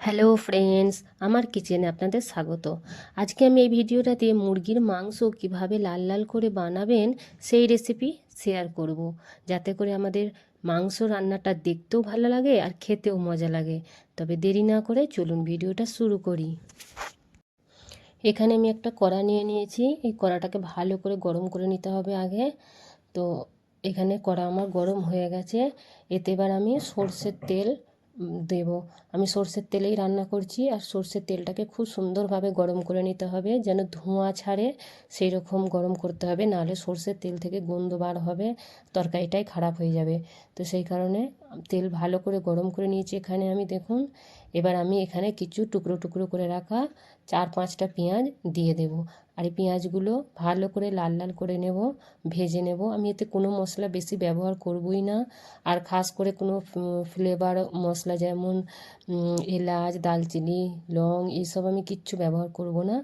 Hello friends, আমার কিচেনে আপনাদের স্বাগত। আজকে আমি এই ভিডিওটাতে মুরগির মাংস কিভাবে লাল লাল করে বানাবেন সেই রেসিপি শেয়ার করব, যাতে করে আমাদের মাংস রান্নাটা দেখতেও ভালো লাগে আর খেতেও মজা লাগে। তবে দেরি না করে চলুন ভিডিওটা শুরু করি। এখানে আমি একটা কড়া নিয়ে নিয়েছি। এই কড়াটাকে ভালো করে গরম করে নিতে হবে আগে। তো এখানে কড়া আমার গরম হয়ে গেছে। এতে এবার আমি সর্ষের তেল দেব। আমি সর্ষের তেলেই রান্না করছি, আর সর্ষের তেলটাকে খুব সুন্দরভাবে গরম করে নিতে হবে, যেন ধোঁয়া ছাড়ে সেই রকম গরম করতে হবে, নাহলে সর্ষের তেল থেকে গন্ধ বার হবে, তরকারিটাই খারাপ হয়ে যাবে। তো সেই কারণে তেল ভালো করে গরম করে নিয়েছি এখানে আমি, দেখুন। এবার আমি এখানে কিছু টুকরো টুকরো করে রাখা 4-5টা পেঁয়াজ দিয়ে দেব। আর এই পেঁয়াজগুলো ভালো করে লাল লাল করে নেব, ভেজে নেব। আমি এতে কোনো মশলা বেশি ব্যবহার করবই না, আর খাস করে কোনো ফ্লেভার মশলা যেমন এলাচ, দালচিনি, লং এইসব আমি কিচ্ছু ব্যবহার করব না।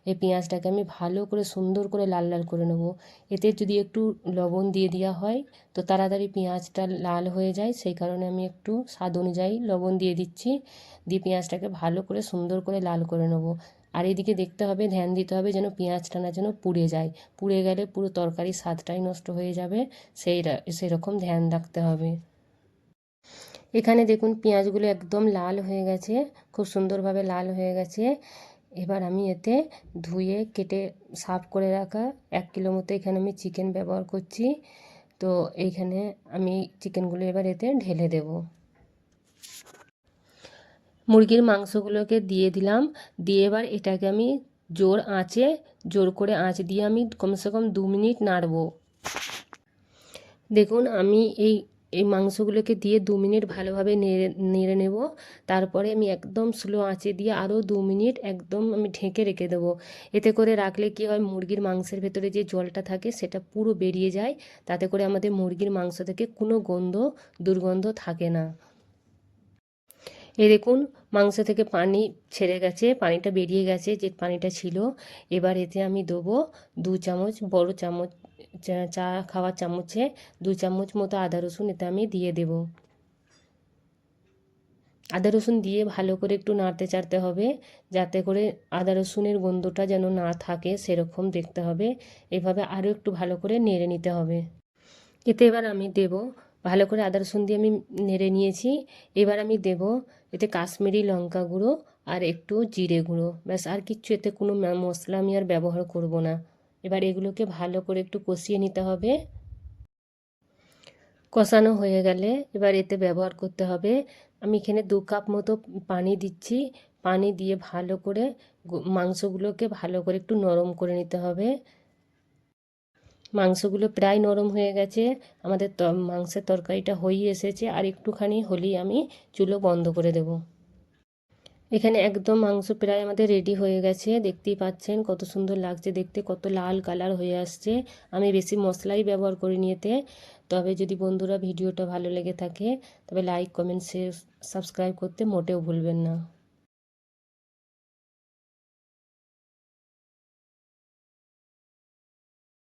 এই পেঁয়াজটাকে আমি ভালো করে সুন্দর করে লাল লাল করে নেব। এতে যদি একটু লবণ দিয়ে দেওয়া হয় তো তাড়াতাড়ি পেঁয়াজটা লাল হয়ে যায়, সেই কারণে আমি একটু স্বাদ অনুযায়ী লবণ দিয়ে দিচ্ছি। দিয়ে পেঁয়াজটাকে ভালো করে সুন্দর করে লাল করে নেব। আর এদিকে দেখতে হবে, ধ্যান দিতে হবে যেন পেঁয়াজটা না যেন পুড়ে যায়। পুড়ে গেলে পুরো তরকারির স্বাদটাই নষ্ট হয়ে যাবে, সেরকম ধ্যান রাখতে হবে। এখানে দেখুন পেঁয়াজগুলো একদম লাল হয়ে গেছে, খুব সুন্দরভাবে লাল হয়ে গেছে। এবার আমি এতে ধুয়ে কেটে সাফ করে রাখা 1 কিলো মতো এখানে আমি চিকেন ব্যবহার করছি। তো এইখানে আমি চিকেনগুলো এবার এতে ঢেলে দেব। মুরগির মাংসগুলোকে দিয়ে দিলাম। দিয়ে এবার এটাকে আমি জোর করে আঁচ দিয়ে আমি কমসে কম 2 মিনিট নাড়ব। দেখুন আমি এই এই মাংসগুলোকে দিয়ে 2 মিনিট ভালোভাবে নেড়ে নেড়ে নেব। তারপরে আমি একদম স্লো আঁচে দিয়ে আরও 2 মিনিট একদম আমি ঢেকে রেখে দেবো। এতে করে রাখলে কী হয়, মুরগির মাংসের ভেতরে যে জলটা থাকে সেটা পুরো বেরিয়ে যায়। তাতে করে আমাদের মুরগির মাংস থেকে কোনো দুর্গন্ধ থাকে না। এই দেখুন মাংস থেকে পানি ছেড়ে গেছে, পানিটা বেরিয়ে গেছে যে পানিটা ছিল। এবার এতে আমি দেবো 2 চামচ, বড় চামচ চা খাওয়ার চামচে 2 চামচ মতো আদা রসুন এতে আমি দিয়ে দেব। আদা রসুন দিয়ে ভালো করে একটু নাড়তে চাড়তে হবে, যাতে করে আদা রসুনের গন্ধটা যেন না থাকে সেরকম দেখতে হবে। এভাবে আরও একটু ভালো করে নেড়ে নিতে হবে। এতে এবার আমি দেব, ভালো করে আদা রসুন দিয়ে আমি নেড়ে নিয়েছি। এবার আমি দেব এতে কাশ্মীরি লঙ্কা গুঁড়ো আর একটু জিরে গুঁড়ো, ব্যাস। আর কিচ্ছু এতে কোনো মশলা আমি আর ব্যবহার করব না। এবার এগুলোকে ভালো করে একটু কষিয়ে নিতে হবে। কষানো হয়ে গেলে এবার এতে ব্যবহার করতে হবে, আমি এখানে 2 কাপ মতো পানি দিচ্ছি। পানি দিয়ে ভালো করে মাংসগুলোকে ভালো করে একটু নরম করে নিতে হবে। মাংসগুলো প্রায় নরম হয়ে গেছে, আমাদের মাংসের তরকারিটা হয়েই এসেছে। আর একটুখানি হলেই আমি চুলো বন্ধ করে দেব। এখানে একদম মাংস প্রায় আমাদের রেডি হয়ে গেছে, দেখতেই পাচ্ছেন কত সুন্দর লাগছে দেখতে, কত লাল কালার হয়ে আসছে। আমি বেশি মশলাই ব্যবহার করিনি এতে। তবে যদি বন্ধুরা ভিডিওটা ভালো লেগে থাকে তবে লাইক, কমেন্ট, শেয়ার, সাবস্ক্রাইব করতে মোটেও ভুলবেন না।